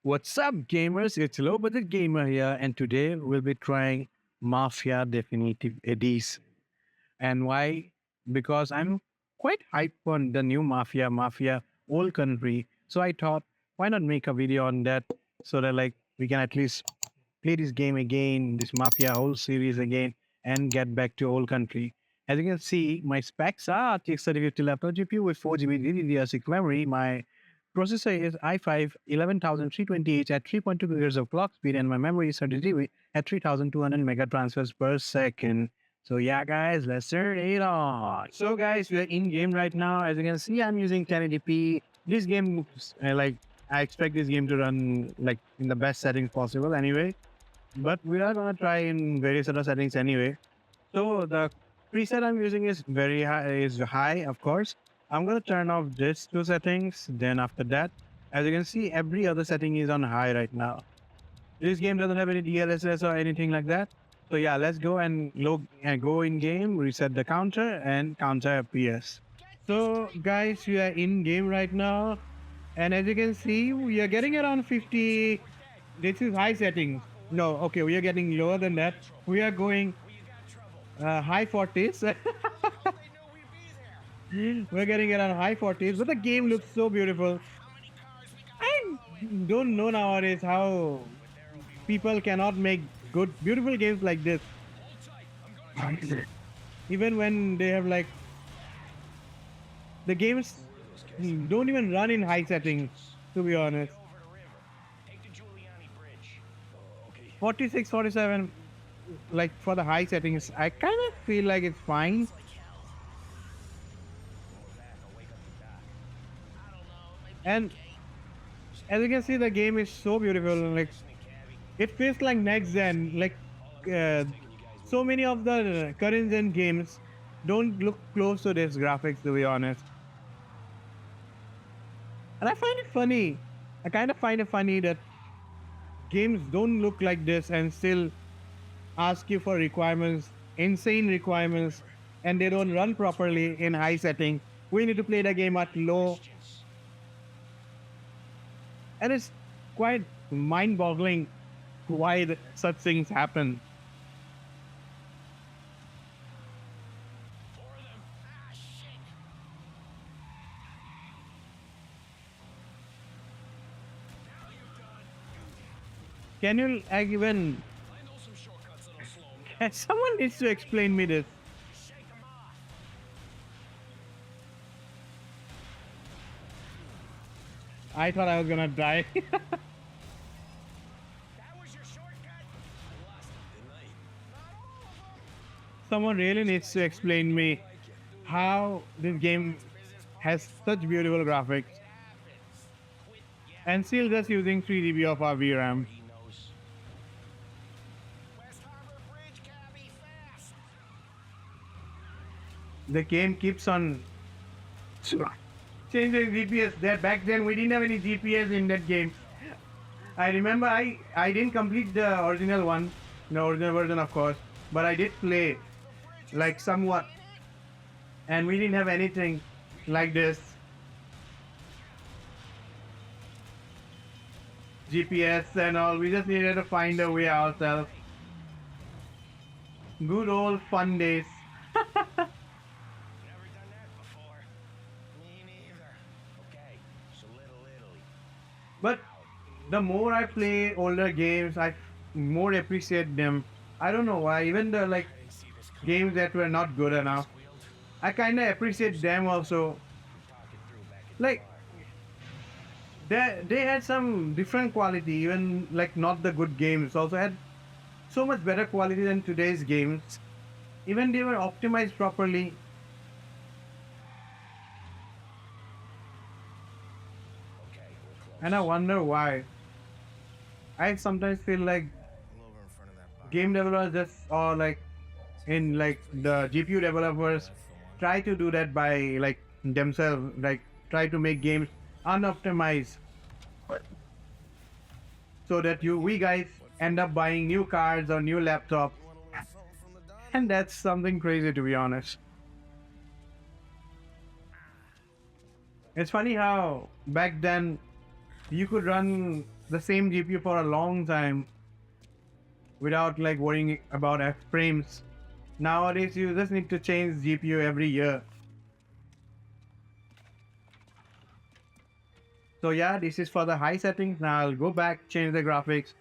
What's up, gamers? It's Low Budget Gamer here, and today we'll be trying Mafia Definitive Edition. And why? Because I'm quite hyped on the new Mafia Old Country. So I thought, why not make a video on that so that we can at least play this game again, this Mafia whole series again, and get back to Old Country. As you can see, my specs are RTX 3050 laptop GPU with 4 GB DDR6 memory. My processor is i5 11320H at 3.2 GHz of clock speed, and my memory is 30 GB at 3200 mega transfers per second. So yeah, guys, let's turn it on. So guys, we are in game right now. As you can see, I'm using 1080p. This game, I expect this game to run in the best settings possible anyway. But we are gonna try in various other settings anyway. So the preset I'm using is high, of course. I'm gonna turn off these two settings. Then after that, as you can see, every other setting is on high right now. This game doesn't have any DLSS or anything like that. So yeah, let's go and go in game, reset the counter, and counter FPS. So guys, we are in game right now, and as you can see, we are getting around 50. This is high settings. No, okay, we are getting lower than that. We are going high 40s. We're getting around high 40s, but the game looks so beautiful. I don't know nowadays how people cannot make good, beautiful games like this. Even when they have the games don't even run in high settings, to be honest. 46, 47, like for the high settings, I kind of feel like it's fine. And as you can see, the game is so beautiful. Like it feels like next gen. So many of the current gen games don't look close to this graphics, to be honest. And I find it funny. I kind of find it funny that games don't look like this and still ask you for requirements, insane requirements, and they don't run properly in high setting. We need to play the game at low, and it's quite mind-boggling why such things happen. Can you even? Someone needs to explain me this. I thought I was gonna die. Someone really needs to explain me how this game has such beautiful graphics and still just using 3 GB of our VRAM. The game keeps on changing GPS. That back then we didn't have any GPS in that game. I remember I didn't complete the original one, the original version of course, but I did play like somewhat, and we didn't have anything like this GPS and all. We just needed to find a way ourselves. Good old fun days. But the more I play older games, I more appreciate them. I don't know why. Even the games that were not good enough, I kind of appreciate them also. Like they had some different quality. Even not the good games also had so much better quality than today's games. Even they were optimized properly. And I wonder why. I sometimes feel like game developers the GPU developers try to do that by themselves, try to make games unoptimized, so that we guys end up buying new cards or new laptops, and that's something crazy, to be honest. It's funny how back then you could run the same GPU for a long time without like worrying about F frames. Nowadays, you just need to change GPU every year. So yeah, this is for the high settings. Now I'll go back, change the graphics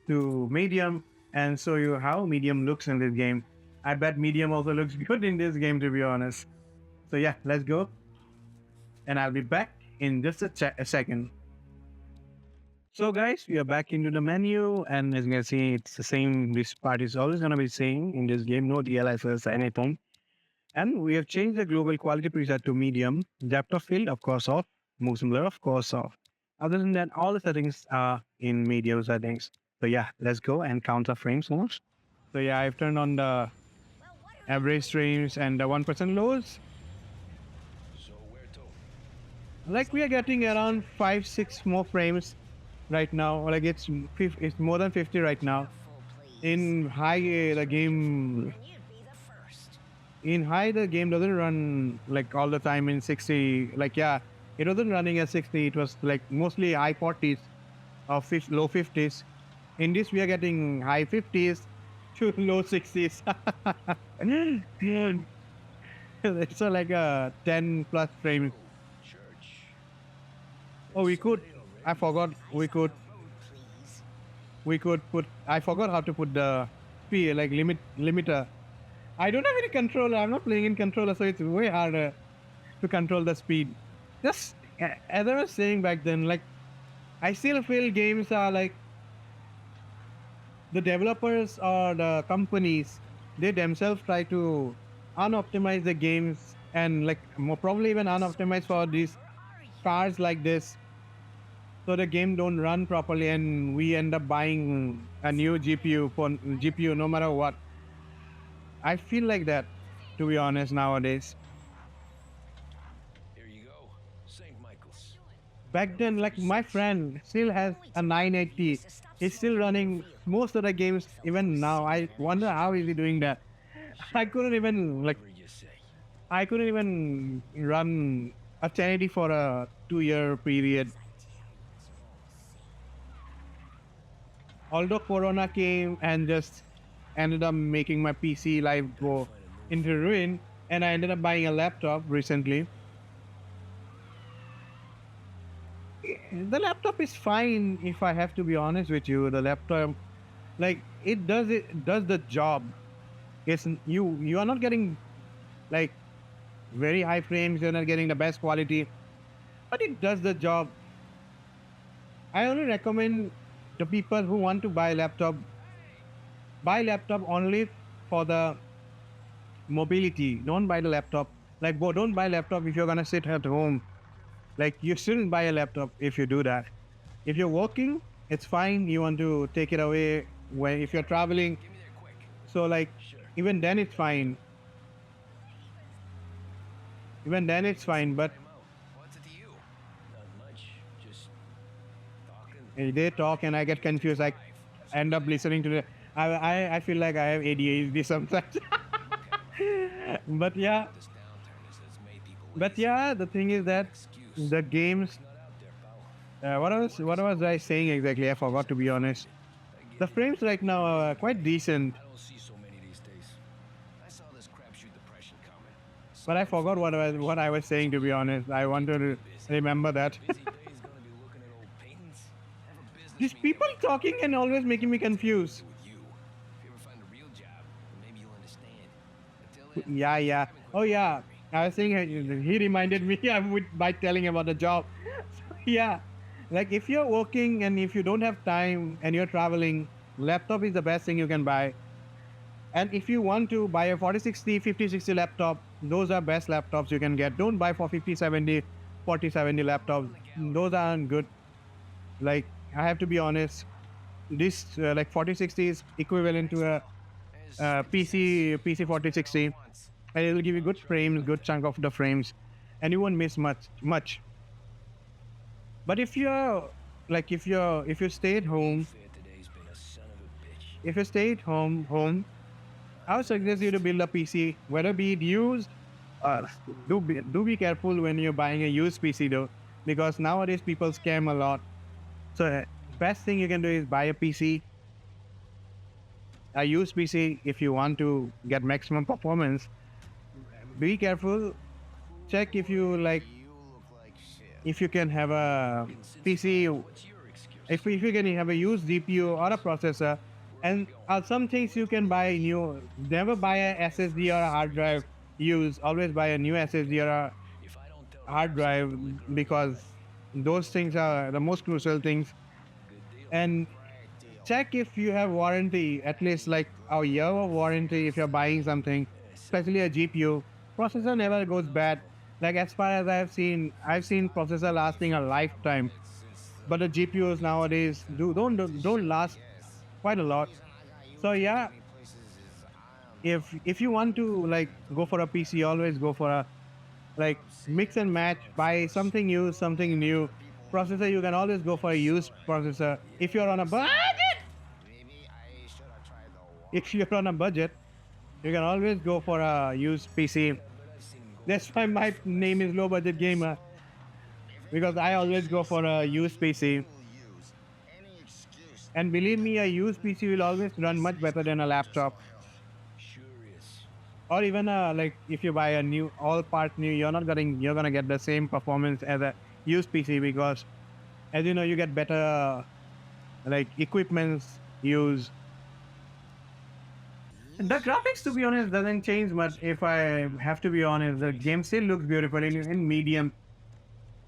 to medium and show you how medium looks in this game. I bet medium also looks good in this game, to be honest. So yeah, let's go. And I'll be back in just a second. So guys, we are back into the menu, and as you can see, it's the same. This part is always gonna be same in this game. No DLSS, anything. And we have changed the global quality preset to medium. Depth of field, of course, off. Motion blur, of course, off. Other than that, all the settings are in medium settings. So yeah, let's go and count the frames most. So yeah, I've turned on the average frames and the 1% lows. Like we are getting around 5-6 more frames right now. Like it's more than 50 right now. In high, the game doesn't run like all the time in 60. Like yeah, it wasn't running at 60. It was like mostly high 40s or low 50s. In this, we are getting high 50s to low 60s. It's like a 10 plus frames. Oh, we could. I forgot. We could put. I forgot how to put the speed like limiter. I don't have any controller. I'm not playing in controller, so it's way harder to control the speed. Just as I was saying back then, like I still feel games are like the developers or the companies. They themselves try to unoptimize the games and like more probably even unoptimize for these cars like this. So the game don't run properly, and we end up buying a new GPU no matter what. I feel like that, to be honest, nowadays. Here you go, St. Michael's. Back then, like my friend still has a 980. He's still running most of the games even now. I wonder how is he doing that. I couldn't even like Whatever you say. I couldn't even run a 1080 for a 2-year period. Although Corona came and just ended up making my PC life go into ruin, and I ended up buying a laptop recently. The laptop is fine, if I have to be honest with you. The laptop, like it does the job. It's you are not getting like very high frames. You're not getting the best quality, but it does the job. I only recommend the people who want to buy laptop only for the mobility. Don't buy the laptop. Like, don't buy laptop if you're gonna sit at home. Like, you shouldn't buy a laptop if you do that. If you're working, it's fine. You want to take it away when if you're traveling. Get me there quick. So like, Sure. even then it's fine. Even then it's fine. But What's it to you? Not much. Just talking. they talk and I get confused. I end up listening to the. I feel like I have ADHD sometimes. But yeah, This downturn has made people but lazy. yeah, the thing is that Excuse. the games. Not out there, pal. What was I saying exactly? I forgot, to be honest. I The get it. frames right now are quite decent, I don't see so many these days. I saw this crapshoot depression coming. but I forgot what I was saying, to be honest. I want to remember that. Busy days gonna be looking at old paintings. Have a business These meeting people like talking and always making me confused. with you. If you ever find a real job, then maybe you'll understand. Until then, Yeah, yeah. Oh, yeah. I was saying he reminded me by telling about the job. So, yeah. Like if you're working and if you don't have time and you're traveling, laptop is the best thing you can buy. And if you want to buy a 4060, 5060 laptop, those are best laptops you can get. Don't buy for 5070, 4070 laptops. Those aren't good. Like I have to be honest, this like 4060 is equivalent to a PC 4060, and it will give you good frames, good chunk of the frames, and you won't miss much. But if you're like if you stay at home, fair today's been a son of a bitch. if you stay at home, I would suggest you to build a PC, whether be it used. Do be careful when you're buying a used PC though, because nowadays people scam a lot. So best thing you can do is buy a PC, a used PC if you want to get maximum performance. Be careful. Check if you like, if you can have a PC, What's your excuse? if you can have a used GPU or a processor, and some things you can buy new. Never buy a SSD or a hard drive used. Always buy a new SSD or a If I don't tell hard drive, because those things are the most crucial things. And check if you have warranty, at least like a year of warranty if you're buying something, especially a GPU. Processor never goes bad. Like as far as I've seen processor lasting a lifetime, but the GPUs nowadays don't last quite a lot. So yeah, if you want to like go for a PC, always go for a like mix and match. Buy something used, something new. Processor, you can always go for a used processor. If you're on a budget, if you're on a budget, you can always go for a used PC. That's why my name is Low Budget Gamer, because I always go for a used PC. And believe me, a used PC will always run much better than a laptop. Sure is. Or even like if you buy a new all part new, you're gonna get the same performance as a used PC, because as you know, you get better like equipments used. The graphics, to be honest, doesn't change much. If I have to be honest, the game still looks beautiful in medium.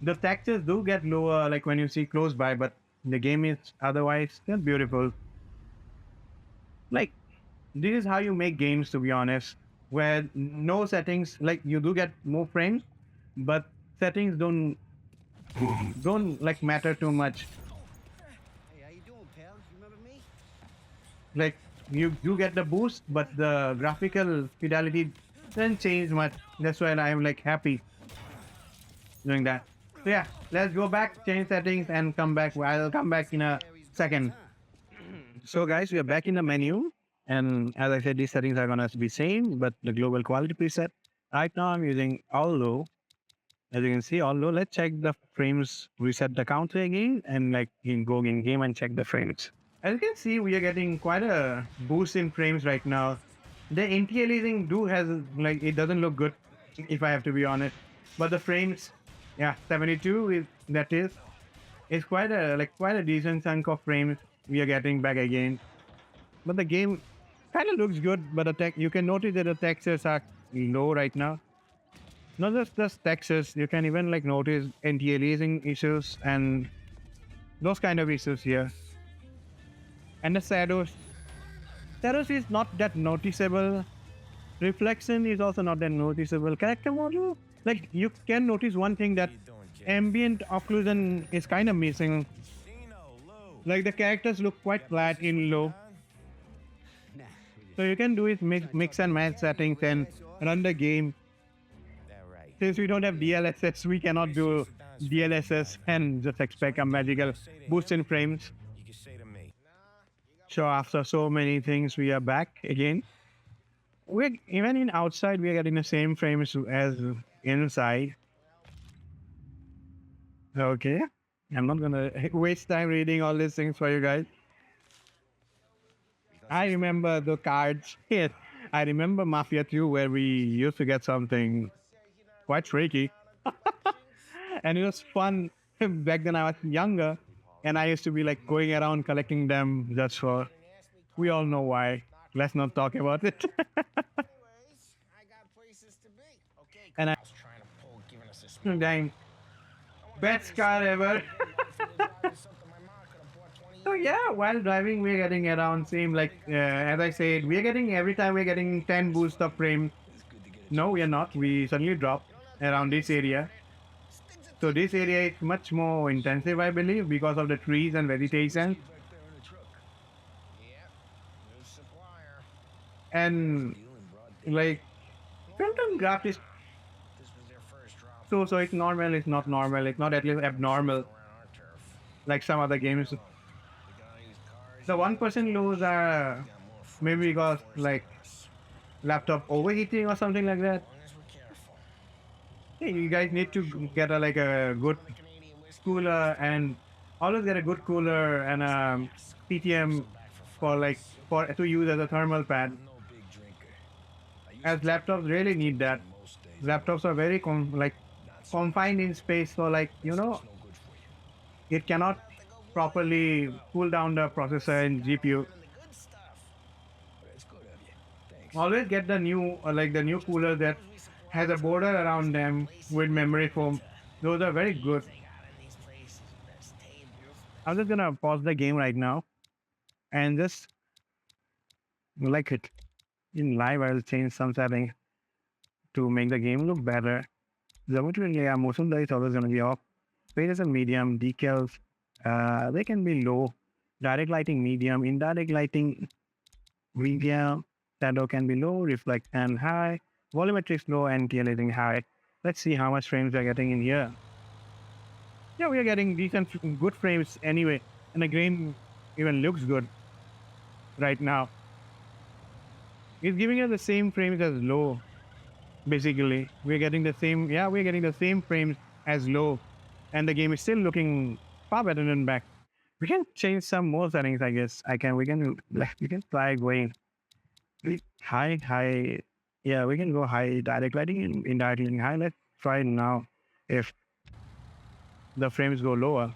The textures do get lower, like when you see close by, but the game is otherwise still beautiful. Like this is how you make games, to be honest, where no settings. Like you do get more frames, but settings don't like matter too much. Hey, how you doing, pal? You remember me? Like you do get the boost, but the graphical fidelity doesn't change much. That's why I'm like happy doing that. So yeah, let's go back, change settings, and come back. I'll come back in a second. So guys, we are back in the menu, and as I said, these settings are gonna be same, but the global quality preset. Right now, I'm using all low. As you can see, all low. Let's check the frames. Reset the counter again, and like go in game and check the frames. As you can see, we are getting quite a boost in frames right now. The anti-aliasing has like it doesn't look good, if I have to be honest. But the frames, yeah, 72 is that is. It's quite a decent chunk of frames we are getting back again. But the game kind of looks good, but you can notice that the textures are low right now. Not just textures, you can even like notice anti-aliasing issues and those kind of issues here. And the shadows is not that noticeable. Reflection is also not that noticeable. Character model, like you can notice one thing, that ambient occlusion is kind of missing. Like the characters look quite flat in low. So you can do is mix and match settings and run the game. Since we don't have DLSS, we cannot do DLSS and just expect a magical boost in frames. So after so many things, we are back again. We're even in outside, we are getting the same frames as inside. Okay, I'm not gonna waste time reading all these things for you guys. I remember the cards. Yes, I remember Mafia 2, where we used to get something quite tricky. And it was fun. Back then I was younger, and I used to be like going around collecting them just for, we all know why. Let's not talk about it. And I dang, best car ever. So yeah, while driving, we're getting around same like as I said, we're getting every time we're getting 10 boost of frame. No, we are not. We suddenly drop around this area. So this area is much more intensive, I believe, because of the trees and vegetation. And like film graph is so it's normal, it's not normal, it's not at least abnormal like some other games. The 1% lows are maybe because like laptop overheating or something like that. Hey, you guys need to get a good cooler and always get a good cooler and a PTM for like for to use as a thermal pad. No big drinker. I used As to take laptops really need that. caffeine most days, but Laptops are very not so much confined in anymore. space, so like Guess it was no good for you. it cannot properly cool down the processor and GPU. The good stuff. But it's good of you. Thanks. Always get the new like the new cooler that has a border around them with memory foam. Those are very good. They got in these places. There's tables. I'm just gonna pause the game right now and just like it in live. I'll change some settings to make the game look better. Geometry, yeah, motion blur is always gonna be off. Weight is a medium. Decals, they can be low. Direct lighting medium. Indirect lighting medium. Shadow can be low. Reflection high. Volumetrics low. Anti-aliasing high. Let's see how much frames we're getting in here. Yeah, we are getting decent, good frames anyway, and the game even looks good right now. It's giving us the same frames as low. Basically, we're getting the same. Yeah, we're getting the same frames as low, and the game is still looking far better than back. We can change some more settings, I guess. I can. We can try going high. Yeah, we can go high direct lighting and indirect lighting high. Let's try it now. If the frames go lower.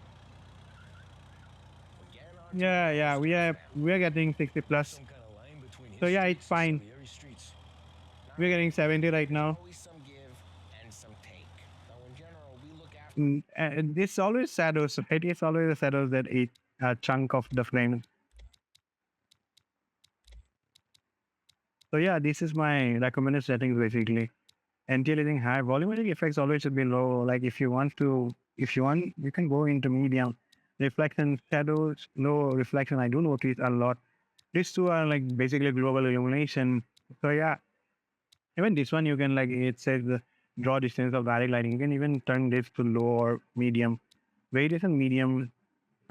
Yeah, we are getting 60 plus. Some kind of line between his So yeah, it's streets and fine. Salieri streets. We're getting 70 right now. Always some give and some take. Though in general, we look after And it's always shadows, right? It's always the shadows that eat a chunk of the frame. So yeah, this is my recommended settings basically. Anti-aliasing high, volumetric effects always should be low. Like if you want, you can go into medium. Reflection, shadows, low reflection. I do notice a lot. These two are like basically global illumination. So yeah, even this one you can like it says the draw distance of direct lighting. You can even turn this to low or medium. Variation medium.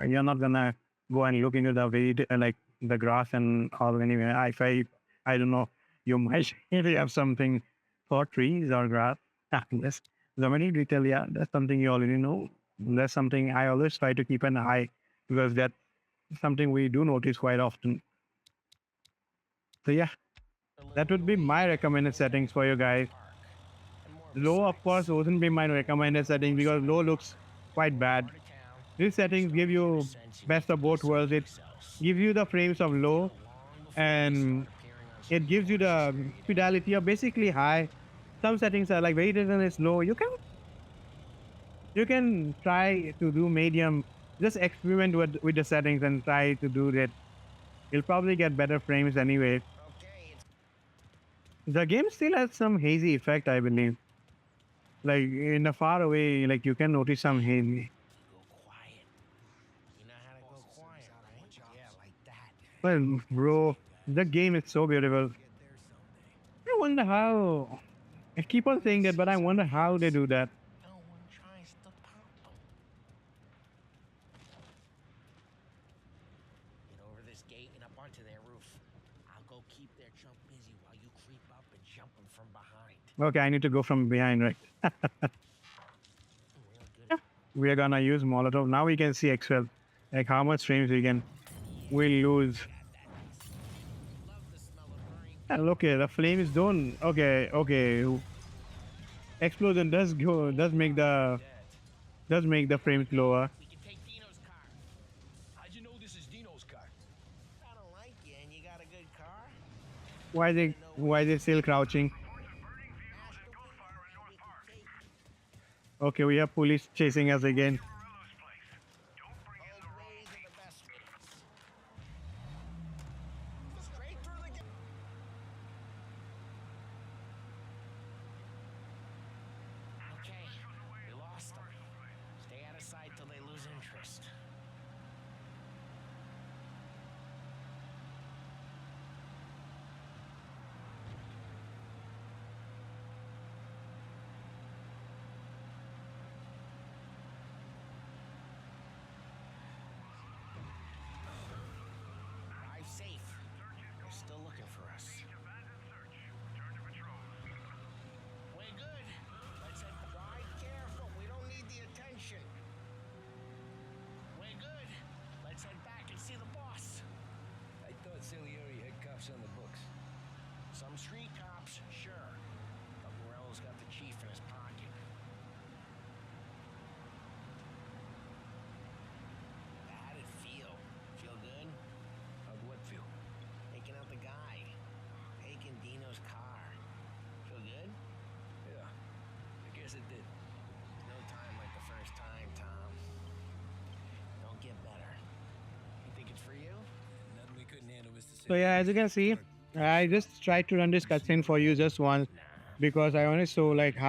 You're not gonna go and look into the like the grass and all anyway. If I don't know, you might really have something for trees or grass. Yes, the many detail. Yeah, that's something you already know. That's something I always try to keep an eye because that's something we do notice quite often. So yeah, that would be my recommended settings for you guys. Low, of course, wouldn't be my recommended setting because low looks quite bad. These settings give you best of both worlds. It gives you the frames of low and it gives you the fidelity of basically high. Some settings are like variation is low. You can try to do medium. Just experiment with the settings and try to do that. You'll probably get better frames anyway. Okay, it's The game still has some hazy effect, I believe. Like in a far away, like you can notice some hazy. go quiet. You know how to go quiet, right? Yeah, like that. Well, bro, the game is so beautiful. I wonder how. I keep on saying that, but I wonder how they do that. No one tries to pop them. Get over this gate and up onto their roof. I'll go keep their chump busy while you creep up and jump them from behind. Okay, I need to go from behind, right? Real good. We are gonna use Molotov. Now we can see Excel, like how much frames we'll lose. Love the smell of burning. And okay, the flames don't. Okay. Explosion does make the frames lower. We can take Dino's car. How'd you know this is Dino's car? I don't like you, and you got a good car. Why they still crouching? Ask if we can take Okay, we have police chasing us again. both ways are the best ways. Straight through the gate. Okay, we lost them. Stay out of sight till they lose interest. boss, sure. But Morello's got the chief in his pocket. How did it feel? Feel good? How'd what feel? Taking out the guy. Taking Dino's car. Feel good? Yeah, I guess it did. No time like the first time, Tom. Don't get better. You think it's for you? Nothing we couldn't handle, Mr. So yeah, as you can see, I just tried to run this cutscene for you just once Nah. because I only saw like how